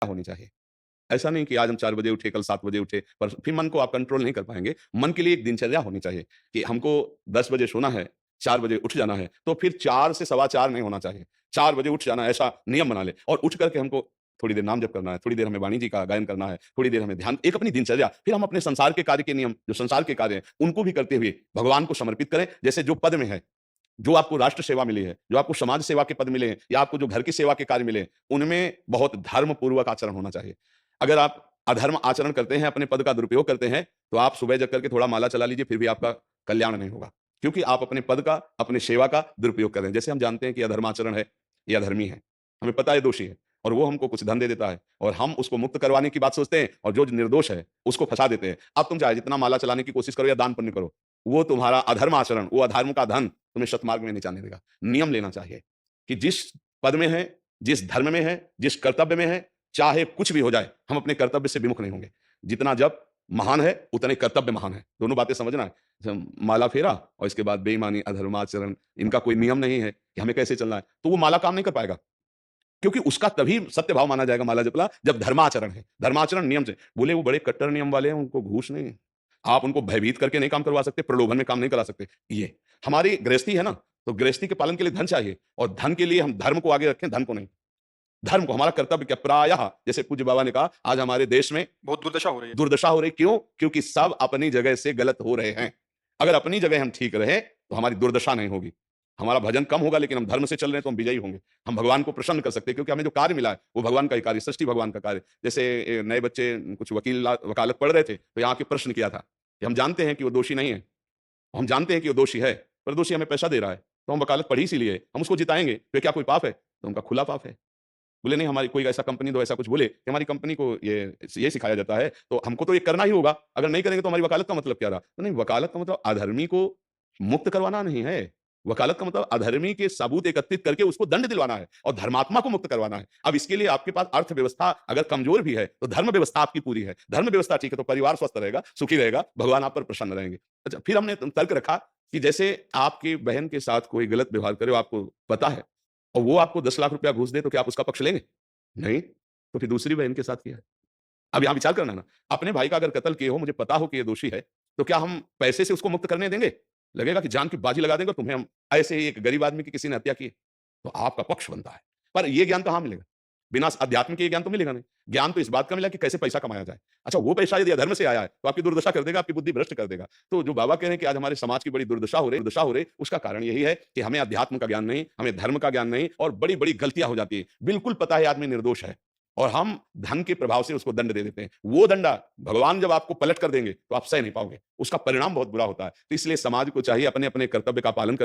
होनी चाहिए। ऐसा नहीं कि आज हम 4 बजे उठे, कल 7 बजे उठे, पर फिर मन को आप कंट्रोल नहीं कर पाएँगे। मन के लिए एक दिनचर्या होनी चाहिए कि हमको 10 बजे सोना है, 4 बजे उठ जाना है, तो फिर 4 से सवा 4 नहीं होना चाहिए। 4 बजे उठ जाना है, ऐसा नियम बना लें और उठ कर के हमको थोड़ी देर नाम जप करना है, थोड़ी देर हमें वाणी जी का गायन करना है, थोड़ी देर हमें ध्यान एक अपनी दिनचर्या, फिर हम अपने संसार के कार्य के नियम, जो संसार के कार्य हैं, उनको भी करते हुए भगवान को समर्पित करें। जैसे जो पद में है, जो आपको राष्ट्र सेवा मिली है, जो आपको समाज सेवा के पद मिले हैं या आपको जो घर की सेवा के कार्य मिले हैं, उनमें बहुत धर्मपूर्वक आचरण होना चाहिए। अगर आप अधर्म आचरण करते हैं, अपने पद का दुरुपयोग करते हैं, तो आप सुबह जग करके थोड़ा माला चला लीजिए, फिर भी आपका कल्याण नहीं होगा। क्योंकि आप अपने पद का, अपनी सेवा का दुरुपयोग कर रहे हैं। जैसे हम जानते हैं कि अधर्माचरण है, ये अधर्मी है, हमें पता है दोषी है और वो हमको कुछ धन दे देता है और हम उसको मुक्त करवाने की बात सोचते हैं और जो निर्दोष है, उसको फँसा देते हैं। अब तुम चाहे जितना माला चलाने की कोशिश करो या दान पुण्य करो, वो तुम्हारा अधर्म आचरण, वो अधर्म का धन तुम्हें सतमार्ग में नहीं जाने देगा। नियम लेना चाहिए कि जिस पद में है, जिस धर्म में है, जिस कर्तव्य में है, चाहे कुछ भी हो जाए, हम अपने कर्तव्य से विमुख नहीं होंगे। जितना जप महान है, उतने कर्तव्य महान है। दोनों बातें समझना है। माला फेरा और इसके बाद बेईमानी, अधर्माचरण, इनका कोई नियम नहीं है कि हमें कैसे चलना है, तो वो माला काम नहीं कर पाएगा। क्योंकि उसका तभी सत्य भाव माना जाएगा माला जपला जब धर्माचरण है। धर्माचरण नियम से बोले वो बड़े कट्टर नियम वाले हैं, उनको घूस नहीं है। आप उनको भयभीत करके नहीं काम करवा सकते, प्रलोभन में काम नहीं करा सकते। ये हमारी गृहस्थी है ना, तो गृहस्थी के पालन के लिए धन चाहिए और धन के लिए हम धर्म को आगे रखें, धन को नहीं। धर्म को हमारा कर्तव्य क्या प्रायः जैसे पूज्य बाबा ने कहा आज हमारे देश में बहुत दुर्दशा हो रही है। दुर्दशा हो रही क्यों? क्योंकि सब अपनी जगह से गलत हो रहे हैं। अगर अपनी जगह हम ठीक रहे, तो हमारी दुर्दशा नहीं होगी। हमारा भजन कम होगा लेकिन हम धर्म से चल रहे हैं तो हम विजयी होंगे। हम भगवान को प्रसन्न कर सकते हैं क्योंकि हमें जो कार्य मिला है, वो भगवान का ही कार्य, सृष्टि भगवान का कार्य। जैसे नए बच्चे कुछ वकालत पढ़ रहे थे, तो यहाँ आके प्रश्न किया था कि हम जानते हैं कि वो दोषी नहीं है, हम जानते हैं कि वो दोषी है, पर दोषी हमें पैसा दे रहा है, तो हम वकालत पढ़ी इसीलिए, हम उसको जिताएँगे, तो क्या कोई पाप है? तो उनका खुला पाप है। बोले नहीं हमारी कोई ऐसा कंपनी दो ऐसा कुछ बोले कि हमारी कंपनी को ये सिखाया जाता है तो हमको तो ये करना ही होगा अगर नहीं करेंगे तो हमारी वकालत का मतलब क्या रहा तो नहीं वकालत का मतलब अधर्मी को मुक्त करवाना नहीं है वकालत का मतलब अधर्मी के सबूत एकत्रित करके उसको दंड दिलवाना है और धर्मात्मा को मुक्त करवाना है अब इसके लिए आपके पास अर्थव्यवस्था अगर कमजोर भी है तो धर्म व्यवस्था आपकी पूरी है धर्म व्यवस्था ठीक है तो परिवार स्वस्थ रहेगा सुखी रहेगा भगवान आप पर प्रसन्न रहेंगे अच्छा फिर हमने तर्क रखा कि जैसे आपकी बहन के साथ कोई गलत व्यवहार करे आपको पता है और वो आपको 10 लाख रुपया घूस दे तो क्या आप उसका पक्ष लेंगे? नहीं, तो फिर दूसरी बहन के साथ किया है। अब यहाँ विचार करना ना, अपने भाई का अगर कत्ल किए हो, मुझे पता हो कि ये दोषी है, तो क्या हम पैसे से उसको मुक्त करने देंगे? लगेगा कि जान की बाजी लगा देंगे और तुम्हें हम ऐसे ही एक गरीब आदमी की किसी ने हत्या की, तो आपका पक्ष बनता है। पर ये ज्ञान कहाँ मिलेगा? बिना अध्यात्म के ये ज्ञान तो मिलेगा नहीं। ज्ञान तो इस बात का मिला कि कैसे पैसा कमाया जाए। अच्छा वो पैसा यदि अधर्म से आया है, तो आपकी दुर्दशा कर देगा, आपकी बुद्धि भ्रष्ट कर देगा। तो जो बाबा कह रहे हैं कि आज हमारे समाज की बड़ी दुर्दशा हो रही, उसका कारण यही है कि हमें अध्यात्म का ज्ञान नहीं, हमें धर्म का ज्ञान नहीं और बड़ी-बड़ी गलतियाँ हो जाती हैं। बिल्कुल पता है आदमी निर्दोष है और हम धन के प्रभाव से उसको दंड दे देते हैं। वो दंडा भगवान जब आपको पलट कर देंगे, तो आप सह नहीं पाओगे। उसका परिणाम बहुत बुरा होता है। तो इसलिए समाज को चाहिए अपने-अपने कर्तव्य का पालन कर